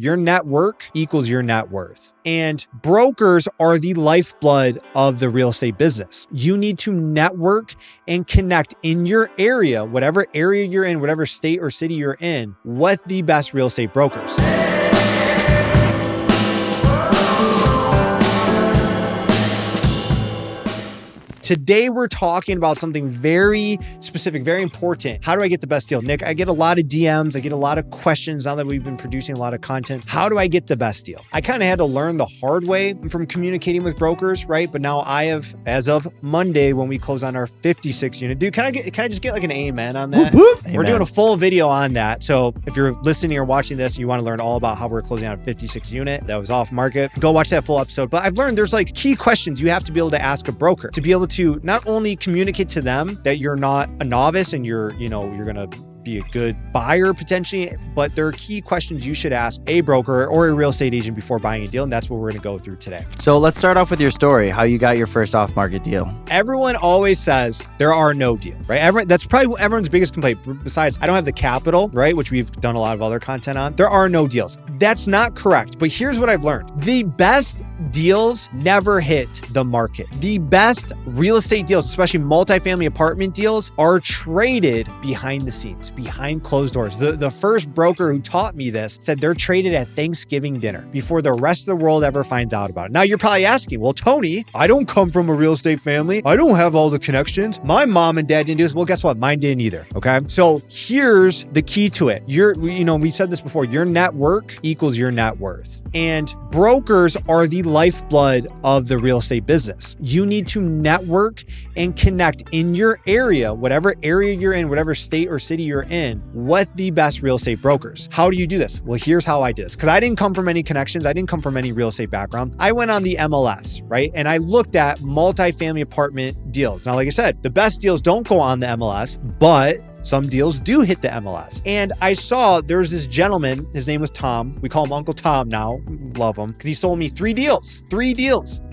Your network equals your net worth. And brokers are the lifeblood of the real estate business. You need to network and connect in your area, whatever area you're in, whatever state or city you're in, with the best real estate brokers. Today, we're talking about something very specific, very important. How do I get the best deal? Nick, I get a lot of DMs. I get a lot of questions now that we've been producing a lot of content. How do I get the best deal? I kind of had to learn the hard way from communicating with brokers, right? But now I have, as of Monday, when we close on our 56 unit, dude, can I just get like an amen on that? Whoop, whoop. We're doing a full video on that. So if you're listening or watching this, and you want to learn all about how we're closing on a 56 unit that was off market, go watch that full episode. But I've learned there's like key questions you have to be able to ask a broker to be able to not only communicate to them that you're not a novice and you're going to be a good buyer potentially, but there are key questions you should ask a broker or a real estate agent before buying a deal. And that's what we're going to go through today. So let's start off with your story, how you got your first off-market deal. Everyone always says there are no deals, right? That's probably everyone's biggest complaint. Besides, I don't have the capital, right? Which we've done a lot of other content on. There are no deals. That's not correct. But here's what I've learned. The best deals never hit the market. The best real estate deals, especially multifamily apartment deals, are traded behind the scenes, behind closed doors. The first broker who taught me this said they're traded at Thanksgiving dinner before the rest of the world ever finds out about it. Now you're probably asking, well, Tony, I don't come from a real estate family. I don't have all the connections. My mom and dad didn't do this. Well, guess what? Mine didn't either. Okay. So here's the key to it. We said this before, your network equals your net worth. And brokers are the lifeblood of the real estate business. You need to network and connect in your area, whatever area you're in, whatever state or city you're in, with the best real estate brokers. How do you do this? Well, here's how I did this. Because I didn't come from any connections. I didn't come from any real estate background. I went on the MLS, right? And I looked at multifamily apartment deals. Now, like I said, the best deals don't go on the MLS, but some deals do hit the MLS. And I saw there was this gentleman, his name was Tom. We call him Uncle Tom now. Love him because he sold me three deals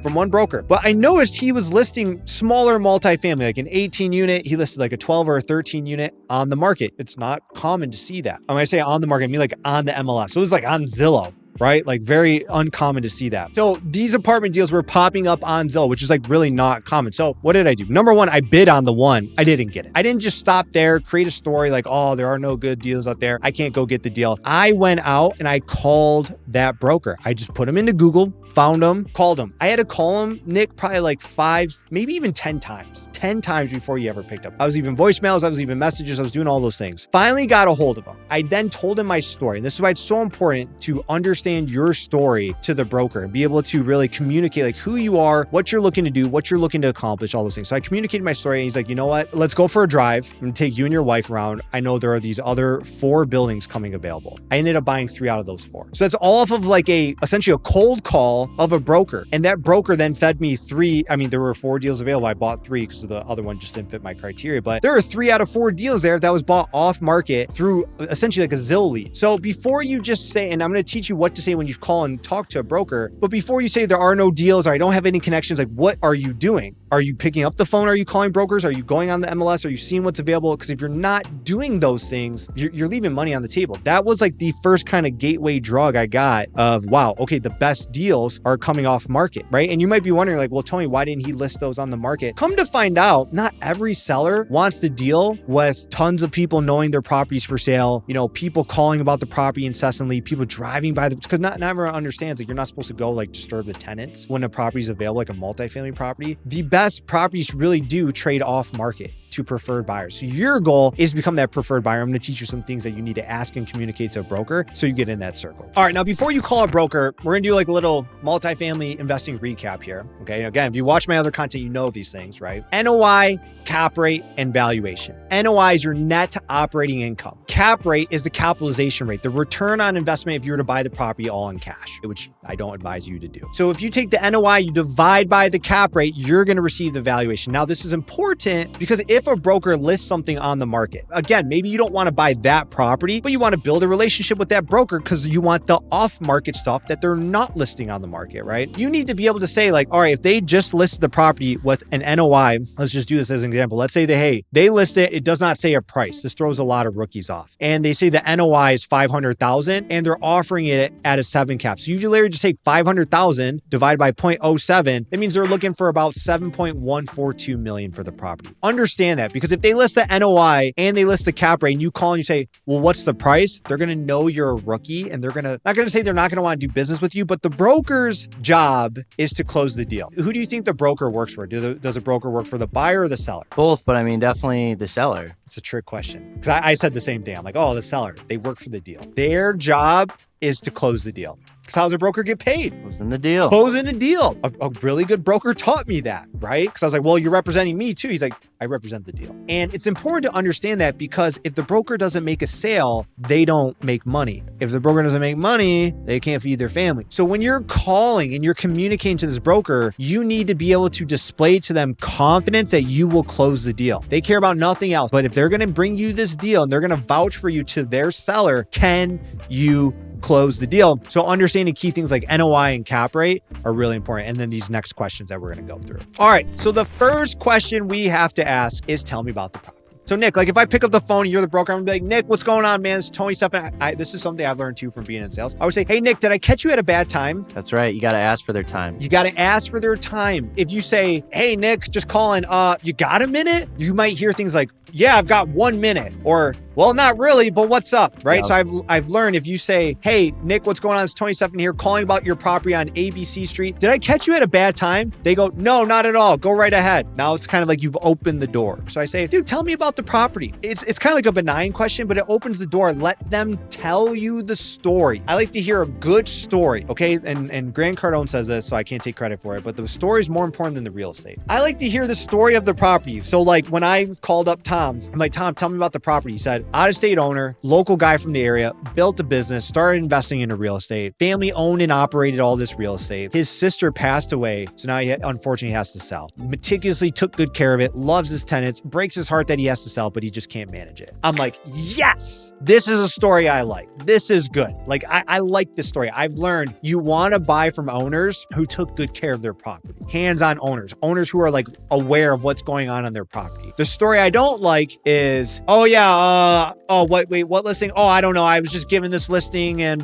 from one broker. But I noticed he was listing smaller multifamily, like an 18 unit. He listed like a 12 or a 13 unit on the market. It's not common to see that. When I say on the market, I mean like on the MLS. So it was like on Zillow, right? Like very uncommon to see that. So these apartment deals were popping up on Zillow, which is like really not common. So what did I do? Number one, I bid on the one. I didn't get it. I didn't just stop there, create a story like, oh, there are no good deals out there. I can't go get the deal. I went out and I called that broker. I just put him into Google, found him, called him. I had to call him, Nick, probably like 5, maybe even 10 times. 10 times before he ever picked up. I was leaving voicemails, I was leaving messages, I was doing all those things. Finally got a hold of him. I then told him my story. And this is why it's so important to understand your story to the broker and be able to really communicate like who you are, what you're looking to do, what you're looking to accomplish, all those things. So I communicated my story and he's like, you know what? Let's go for a drive. I'm gonna take you and your wife around. I know there are these other 4 buildings coming available. I ended up buying 3 out of those 4. So that's all off of like essentially a cold call of a broker. And that broker then fed me 3. I mean, there were 4 deals available. I bought 3 because the other one just didn't fit my criteria, but there are 3 out of 4 deals there that was bought off market through essentially like a Zillow lead. So before you just say, and I'm going to teach you what to say when you call and talk to a broker, but before you say there are no deals or I don't have any connections, like what are you doing? Are you picking up the phone? Are you calling brokers? Are you going on the MLS? Are you seeing what's available? Because if you're not doing those things, you're leaving money on the table. That was like the first kind of gateway drug I got of, wow, okay, the best deals are coming off market, right? And you might be wondering like, well, Tony, why didn't he list those on the market? Come to find out, not every seller wants to deal with tons of people knowing their property's for sale, people calling about the property incessantly, people driving by because not everyone understands that you're not supposed to go like disturb the tenants when a property is available, like a multifamily property. The best properties really do trade off market to preferred buyers. So your goal is to become that preferred buyer. I'm going to teach you some things that you need to ask and communicate to a broker so you get in that circle. All right. Now, before you call a broker, we're going to do like a little multifamily investing recap here. Okay. Again, if you watch my other content, you know these things, right? NOI, cap rate, and valuation. NOI is your net operating income. Cap rate is the capitalization rate, the return on investment if you were to buy the property all in cash, which I don't advise you to do. So if you take the NOI, you divide by the cap rate, you're going to receive the valuation. Now, this is important because if if a broker lists something on the market? Again, maybe you don't want to buy that property, but you want to build a relationship with that broker because you want the off-market stuff that they're not listing on the market, right? You need to be able to say like, all right, if they just listed the property with an NOI, let's just do this as an example. Let's say they list it. It does not say a price. This throws a lot of rookies off. And they say the NOI is 500,000 and they're offering it at a 7 cap. So you literally just take 500,000 divided by 0.07. That means they're looking for about 7.142 million for the property. Understand that, because if they list the NOI and they list the cap rate and you call and you say, well, what's the price? They're going to know you're a rookie and they're not going to say they're not going to want to do business with you, but the broker's job is to close the deal. Who do you think the broker works for? Does a broker work for the buyer or the seller? Both, but I mean, definitely the seller. It's a trick question. Because I said the same thing. I'm like, oh, the seller, they work for the deal. Their job is to close the deal. Because how does a broker get paid? Closing the deal. Closing a deal. A really good broker taught me that, right? Because I was like, well, you're representing me too. He's like, I represent the deal. And it's important to understand that, because if the broker doesn't make a sale, they don't make money. If the broker doesn't make money, they can't feed their family. So when you're calling and you're communicating to this broker, you need to be able to display to them confidence that you will close the deal. They care about nothing else. But if they're going to bring you this deal and they're going to vouch for you to their seller, can you close the deal? So understanding key things like NOI and cap rate are really important. And then these next questions that we're going to go through. All right. So the first question we have to ask is, tell me about the property. So Nick, like if I pick up the phone and you're the broker, I'm gonna be like, Nick, what's going on, man? It's Tony Stephan. This is something I've learned too from being in sales. I would say, hey, Nick, did I catch you at a bad time? That's right. You got to ask for their time. You got to ask for their time. If you say, hey, Nick, just calling, you got a minute? You might hear things like, yeah, I've got 1 minute, or, well, not really, but what's up, right? Yeah. So I've learned, if you say, hey, Nick, what's going on? It's Tony Stephan here, calling about your property on ABC Street. Did I catch you at a bad time? They go, no, not at all. Go right ahead. Now it's kind of like you've opened the door. So I say, dude, tell me about the property. It's kind of like a benign question, but it opens the door. Let them tell you the story. I like to hear a good story, okay? And Grant Cardone says this, so I can't take credit for it, but the story is more important than the real estate. I like to hear the story of the property. So like when I called up Tom, I'm like, Tom, tell me about the property. He said, out-of-state owner, local guy from the area, built a business, started investing into real estate, family owned and operated all this real estate. His sister passed away, so now he unfortunately has to sell. Meticulously took good care of it, loves his tenants, breaks his heart that he has to sell, but he just can't manage it. I'm like, yes, this is a story I like. This is good. Like, I like this story. I've learned you want to buy from owners who took good care of their property. Hands-on owners who are like aware of what's going on their property. The story I don't like is, what listing? Oh, I don't know. I was just given this listing and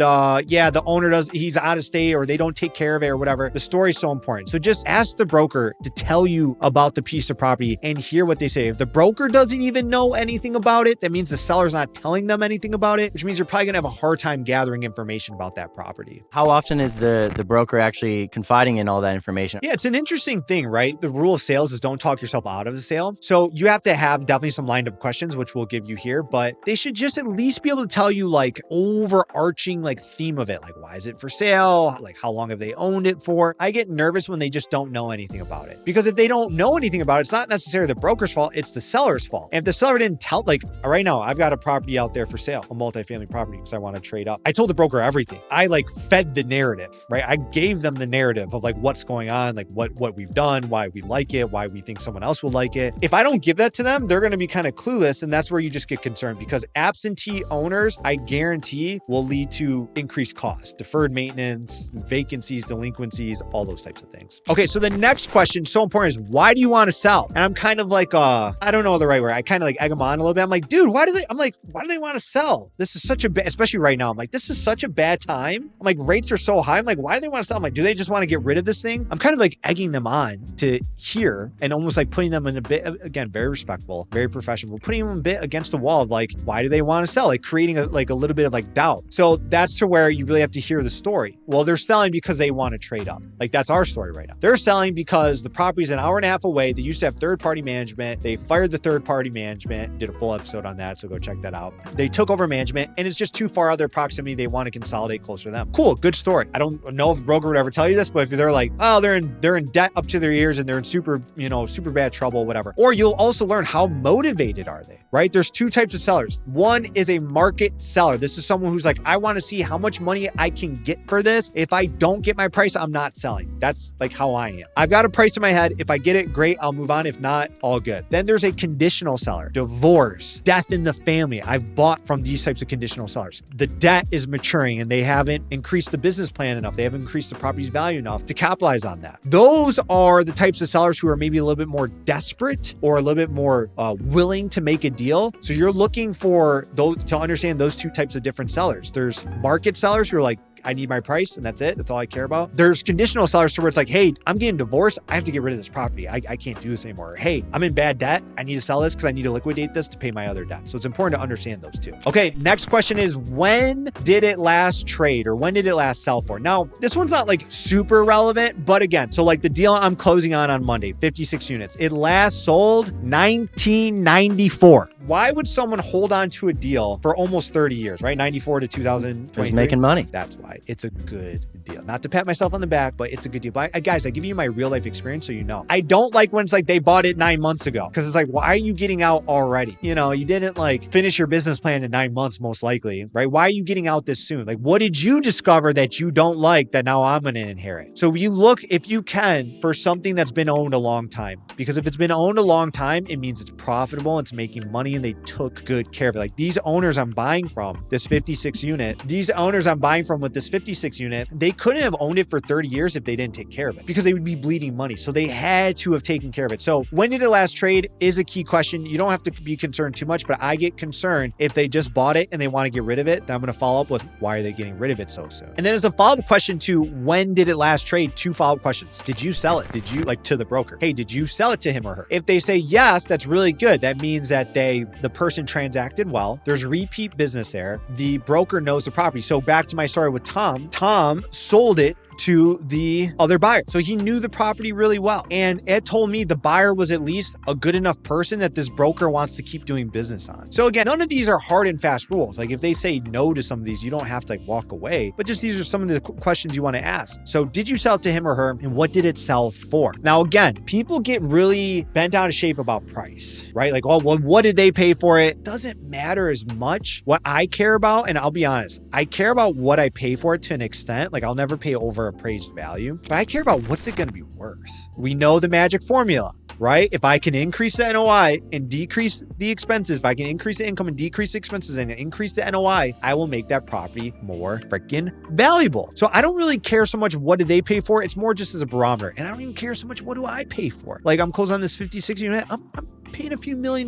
yeah, the owner he's out of state or they don't take care of it or whatever. The story's so important. So just ask the broker to tell you about the piece of property and hear what they say. If the broker doesn't even know anything about it, that means the seller's not telling them anything about it, which means you're probably gonna have a hard time gathering information about that property. How often is the broker actually confiding in all that information? Yeah, it's an interesting thing, right? The rule of sales is don't talk yourself out of the sale. So you have to have definitely some lined up questions, which we'll give you here, but they should just at least be able to tell you like overarching like theme of it. Like, why is it for sale? Like, how long have they owned it for? I get nervous when they just don't know anything about it, because if they don't know anything about it, it's not necessarily the broker's fault. It's the seller's fault. And if the seller didn't tell, like right now, I've got a property out there for sale, a multifamily property, because I want to trade up. I told the broker everything. I like fed the narrative, right? I gave them the narrative of like what's going on, like what we've done, why we like it, why we think someone else will like it. If I don't give that to them, they're going to be kind of clueless. And that's where you just get concerned, because absentee owners, I guarantee, will lead to increased costs, deferred maintenance, vacancies, delinquencies, all those types of things. Okay, so the next question, so important, is why do you want to sell? And I'm kind of like, I don't know the right word. I kind of like egg them on a little bit. I'm like, dude, why do they want to sell? This is such a bad, especially right now. I'm like, this is such a bad time. I'm like, rates are so high. I'm like, why do they want to sell? I'm like, do they just want to get rid of this thing? I'm kind of like egging them on to hear and almost like putting them in a bit, again, very respectful, very professional, putting them a bit against the wall of like, why do they want to sell? Like creating a little bit of like doubt. So that's to where you really have to hear the story. Well, they're selling because they want to trade up. Like that's our story right now. They're selling because the property's an hour and a half away. They used to have third-party management. They fired the third-party management, did a full episode on that. So go check that out. They took over management and it's just too far out of their proximity. They want to consolidate closer to them. Cool. Good story. I don't know if a broker would ever tell you this, but if they're like, oh, they're in debt up to their ears and they're in super bad trouble, whatever. Or you'll also learn how motivated are they, right? There's two types of sellers. One is a market seller. This is someone who's like, I want to see how much money I can get for this. If I don't get my price, I'm not selling. That's like how I am. I've got a price in my head. If I get it, great, I'll move on. If not, all good. Then there's a conditional seller. Divorce, death in the family. I've bought from these types of conditional sellers. The debt is maturing and they haven't increased the business plan enough. They haven't increased the property's value enough to capitalize on that. Those are the types of sellers who are maybe a little bit more desperate or a little bit more willing to make a deal. So you're looking for those to understand those two types of different sellers. There's market sellers who are like, I need my price and that's it. That's all I care about. There's conditional sellers to where it's like, hey, I'm getting divorced. I have to get rid of this property. I can't do this anymore. Hey, I'm in bad debt. I need to sell this because I need to liquidate this to pay my other debt. So it's important to understand those two. Okay, next question is, when did it last trade or when did it last sell for? Now, this one's not like super relevant, but again, so like the deal I'm closing on Monday, 56 units, it last sold 1994. Why would someone hold on to a deal for almost 30 years, right? 94 to 2023. Just making money. That's why. It's a good deal. Not to pat myself on the back, but it's a good deal. But guys, I give you my real life experience so you know. I don't like when it's like they bought it 9 months ago because it's like, why are you getting out already? You know, you didn't like finish your business plan in 9 months, most likely, right? Why are you getting out this soon? Like, what did you discover that you don't like that now I'm going to inherit? So you look, if you can, for something that's been owned a long time, because if it's been owned a long time, it means it's profitable, it's making money, and they took good care of it. Like these owners I'm buying from, this 56 unit, these owners I'm buying from with this 56 unit, they couldn't have owned it for 30 years if they didn't take care of it because they would be bleeding money. So they had to have taken care of it. So when did it last trade is a key question. You don't have to be concerned too much, but I get concerned if they just bought it and they want to get rid of it. Then I'm going to follow up with why are they getting rid of it so soon? And then as a follow-up question to when did it last trade, 2 follow-up questions. Did you sell it? Did you like to the broker? Hey, did you sell it to him or her? If they say yes, that's really good. That means that the person transacted well. There's repeat business there. The broker knows the property. So back to my story with Tom sold it to the other buyer. So he knew the property really well. And it told me the buyer was at least a good enough person that this broker wants to keep doing business on. So again, none of these are hard and fast rules. Like if they say no to some of these, you don't have to like walk away, but just these are some of the questions you want to ask. So did you sell it to him or her? And what did it sell for? Now, again, people get really bent out of shape about price, right? Like, oh, well, what did they pay for it? Doesn't matter as much. What I care about, and I'll be honest, I care about what I pay for it to an extent. Like I'll never pay over appraised value, but I care about what's it going to be worth. We know the magic formula, right? If I can increase the NOI and decrease the expenses, if I can increase the income and decrease the expenses and increase the NOI, I will make that property more freaking valuable. So I don't really care so much what did they pay for. It's more just as a barometer. And I don't even care so much what do I pay for. Like I'm closing on this 56 unit. I'm paying a few $1 million,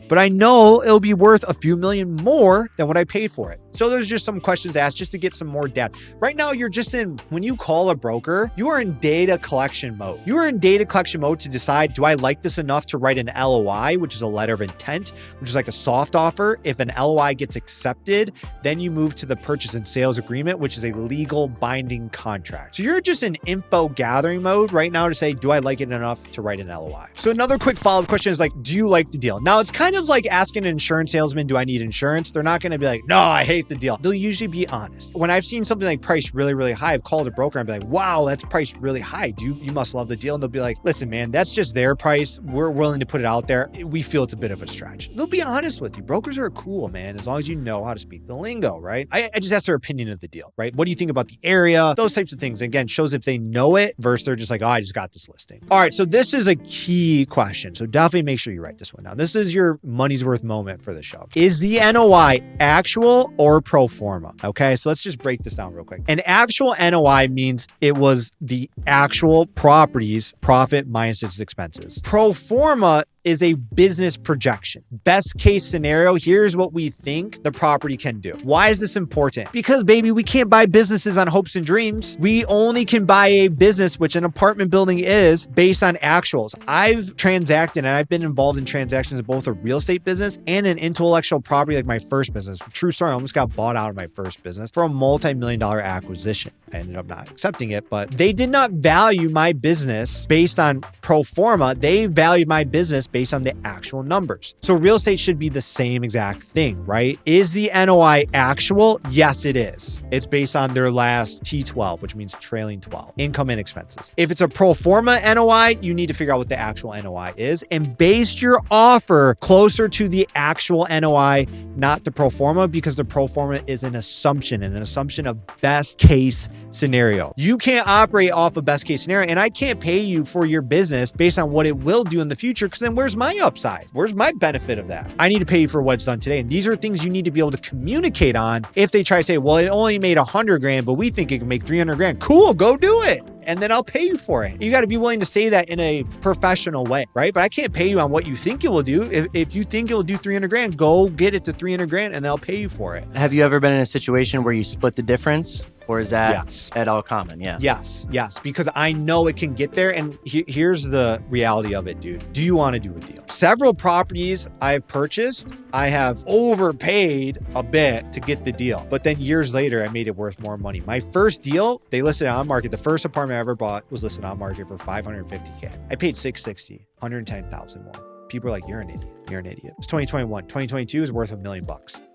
but I know it'll be worth a few million more than what I paid for it. So there's just some questions asked just to get some more data. Right now, you're just when you call a broker, you are in data collection mode. You are in data collection mode to decide, do I like this enough to write an LOI, which is a letter of intent, which is like a soft offer. If an LOI gets accepted, then you move to the purchase and sales agreement, which is a legal binding contract. So you're just in info gathering mode right now to say, do I like it enough to write an LOI? So another quick follow-up question is like, do you like the deal? Now it's kind of like asking an insurance salesman, do I need insurance? They're not going to be like, no, I hate the deal. They'll usually be honest. When I've seen something like priced really, really high, I've called a broker and be like, wow, that's priced really high. You must love the deal. And they'll be like, listen, man, that's just their price. We're willing to put it out there. We feel it's a bit of a stretch. They'll be honest with you. Brokers are cool, man, as long as you know how to speak the lingo, right? I just ask their opinion of the deal, right? What do you think about the area? Those types of things. Again, shows if they know it versus they're just like, oh, I just got this listing. All right, so this is a key question. So definitely make sure you write this one down. This is your money's worth moment for the show. Is the NOI actual or pro forma? Okay, so let's just break this down real quick. An actual NOI means it was the actual property's profit minus its expenses. Pro forma is a business projection. Best case scenario, here's what we think the property can do. Why is this important? Because baby, we can't buy businesses on hopes and dreams. We only can buy a business, which an apartment building is, based on actuals. I've transacted and I've been involved in transactions in both a real estate business and an intellectual property, like my first business. True story, I almost got bought out of my first business for a multi-million-dollar acquisition. I ended up not accepting it, but they did not value my business based on pro forma. They valued my business based on the actual numbers. So real estate should be the same exact thing, right? Is the NOI actual? Yes, it is. It's based on their last T12, which means trailing 12, income and expenses. If it's a pro forma NOI, you need to figure out what the actual NOI is and base your offer closer to the actual NOI, not the pro forma, because the pro forma is an assumption and an assumption of best case scenario. You can't operate off a best case scenario, and I can't pay you for your business based on what it will do in the future, because then where's my upside? Where's my benefit of that? I need to pay you for what's done today. And these are things you need to be able to communicate on. If they try to say, well, it only made 100 grand, but we think it can make 300 grand. Cool, go do it. And then I'll pay you for it. You got to be willing to say that in a professional way, right? But I can't pay you on what you think it will do. If you think it will do 300 grand, go get it to 300 grand and they'll pay you for it. Have you ever been in a situation where you split the difference? Or is that yes. at all common? Yeah. Yes, because I know it can get there. And here's the reality of it, dude. Do you want to do a deal? Several properties I've purchased, I have overpaid a bit to get the deal. But then years later, I made it worth more money. My first deal, they listed it on market. The first apartment I ever bought was listed on market for $550K. I paid $660, $110,000 more. People are like, you're an idiot. You're an idiot. It's 2021. 2022 is worth $1 million.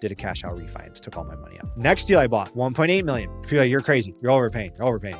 Did a cash out refinance, took all my money out. Next deal I bought, 1.8 million. People are like, you're crazy. You're overpaying.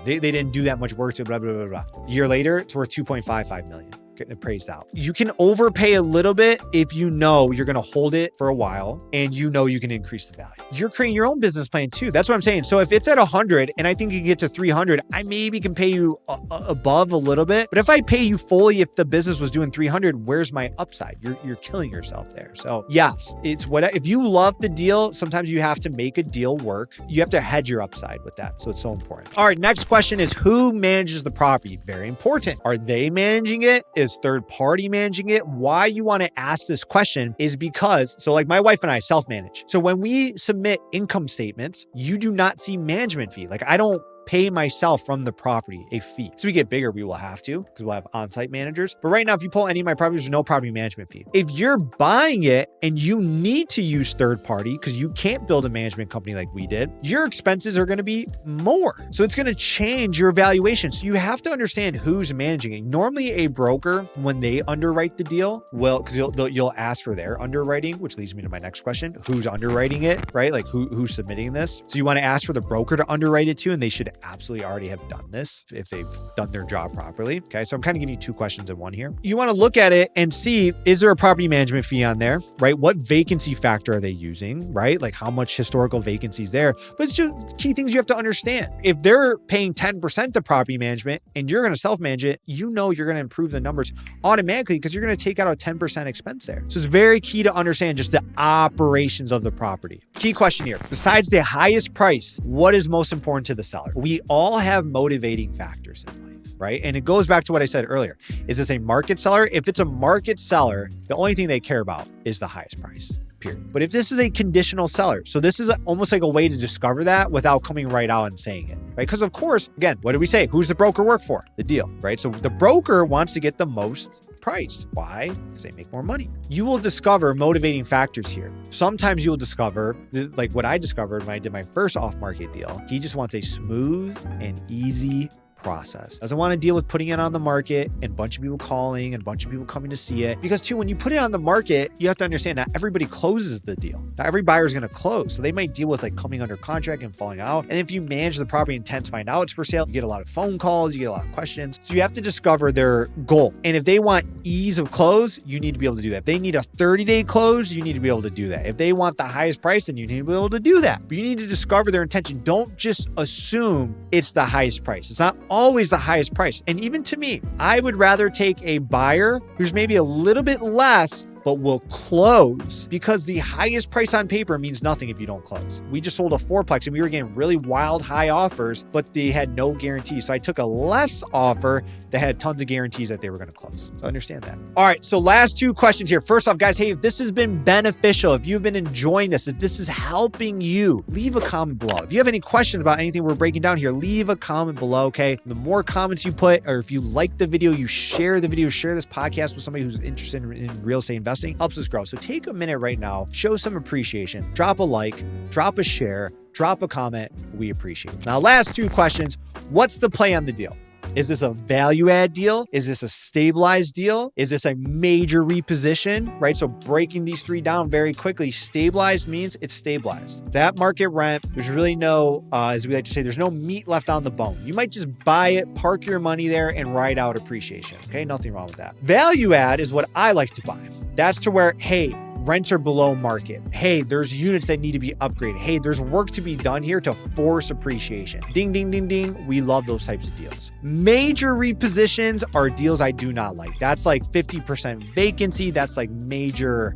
They didn't do that much work to blah, blah, blah, blah. A year later, it's worth 2.55 million. Getting appraised out. You can overpay a little bit if you know you're going to hold it for a while and you know you can increase the value. You're creating your own business plan too. That's what I'm saying. So if it's at 100 and I think you can get to 300, I maybe can pay you above a little bit. But if I pay you fully, if the business was doing 300, where's my upside? You're killing yourself there. So yes, it's what, if you love the deal, sometimes you have to make a deal work. You have to hedge your upside with that. So it's so important. All right. Next question is, who manages the property? Very important. Are they managing it? Is third party managing it? Why you want to ask this question is because, so like my wife and I self-manage. So when we submit income statements, you do not see management fee. Like I don't pay myself from the property a fee. So we get bigger, we will have to, because we'll have on-site managers. But right now, if you pull any of my properties, there's no property management fee. If you're buying it and you need to use third party because you can't build a management company like we did, your expenses are going to be more. So it's going to change your valuation. So you have to understand who's managing it. Normally a broker, when they underwrite the deal, will, because you'll ask for their underwriting, which leads me to my next question. Who's underwriting it, right? Like who's submitting this? So you want to ask for the broker to underwrite it too, and they should absolutely already have done this if they've done their job properly. Okay. So I'm kind of giving you two questions in one here. You want to look at it and see, is there a property management fee on there, right? What vacancy factor are they using, right? Like how much historical vacancy is there? But it's just key things you have to understand. If they're paying 10% to property management and you're going to self-manage it, you know you're going to improve the numbers automatically because you're going to take out a 10% expense there. So it's very key to understand just the operations of the property. Key question here. Besides the highest price, what is most important to the seller? We all have motivating factors in life, right? And it goes back to what I said earlier. Is this a market seller? If it's a market seller, the only thing they care about is the highest price, period. But if this is a conditional seller, so this is almost like a way to discover that without coming right out and saying it, right? Because of course, again, what do we say? Who's the broker work for? The deal, right? So the broker wants to get the most price. Why? Because they make more money. You will discover motivating factors here. Sometimes you'll discover, like what I discovered when I did my first off-market deal, he just wants a smooth and easy process. Doesn't want to deal with putting it on the market and a bunch of people calling and a bunch of people coming to see it. Because too, when you put it on the market, you have to understand not everybody closes the deal. Not every buyer is going to close. So they might deal with like coming under contract and falling out. And if you manage the property intent to find out it's for sale, you get a lot of phone calls, you get a lot of questions. So you have to discover their goal. And if they want ease of close, you need to be able to do that. If they need a 30-day close, you need to be able to do that. If they want the highest price, then you need to be able to do that. But you need to discover their intention. Don't just assume it's the highest price. It's not always the highest price. And even to me, I would rather take a buyer who's maybe a little bit less but will close, because the highest price on paper means nothing if you don't close. We just sold a fourplex and we were getting really wild high offers, but they had no guarantees. So I took a less offer that had tons of guarantees that they were going to close. So understand that. All right. So last two questions here. First off, guys, hey, if this has been beneficial, if you've been enjoying this, if this is helping you, leave a comment below. If you have any questions about anything we're breaking down here, leave a comment below. Okay. The more comments you put, or if you like the video, you share the video, share this podcast with somebody who's interested in real estate investing, helps us grow. So take a minute right now, show some appreciation, drop a like, drop a share, drop a comment. We appreciate it. Now, last two questions. What's the play on the deal? Is this a value add deal? Is this a stabilized deal? Is this a major reposition, right? So breaking these three down very quickly, stabilized means it's stabilized. It's at market rent. There's really no, as we like to say, there's no meat left on the bone. You might just buy it, park your money there, and ride out appreciation. Okay, nothing wrong with that. Value add is what I like to buy. That's to where, hey, rents are below market. Hey, there's units that need to be upgraded. Hey, there's work to be done here to force appreciation. Ding, ding, ding, ding. We love those types of deals. Major repositions are deals I do not like. That's like 50% vacancy. That's like major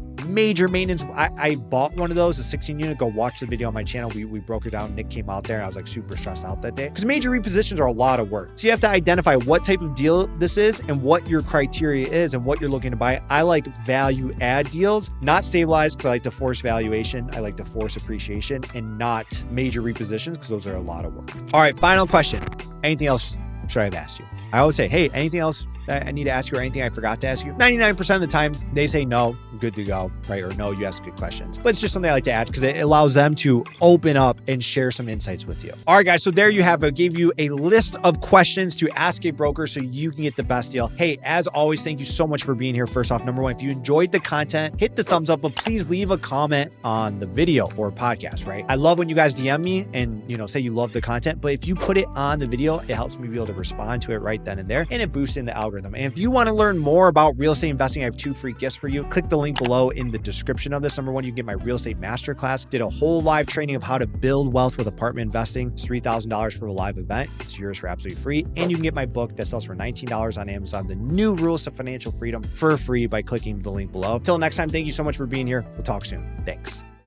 maintenance. I bought one of those, a 16 unit. Go watch the video on my channel. We broke it down. Nick came out there and I was like super stressed out that day because major repositions are a lot of work. So you have to identify what type of deal this is and what your criteria is and what you're looking to buy. I like value add deals, not stabilized because I like to force valuation. I like to force appreciation, and not major repositions because those are a lot of work. All right, final question. Anything else should I have asked you? I always say, hey, anything else that I need to ask you or anything I forgot to ask you? 99% of the time, they say no, good to go, right? Or no, you ask good questions. But it's just something I like to add because it allows them to open up and share some insights with you. All right, guys, so there you have it. I gave you a list of questions to ask a broker so you can get the best deal. Hey, as always, thank you so much for being here. First off, number one, if you enjoyed the content, hit the thumbs up, but please leave a comment on the video or podcast, right? I love when you guys DM me and, say you love the content, but if you put it on the video, it helps me be able to respond to it right then and there, and it boosts in the algorithm. And if you want to learn more about real estate investing, I have 2 free gifts for you. Click the link below in the description of this. Number one, you can get my real estate masterclass. Did a whole live training of how to build wealth with apartment investing. It's $3,000 for a live event. It's yours for absolutely free. And you can get my book that sells for $19 on Amazon, The New Rules to Financial Freedom, for free by clicking the link below. Till next time, thank you so much for being here. We'll talk soon. Thanks.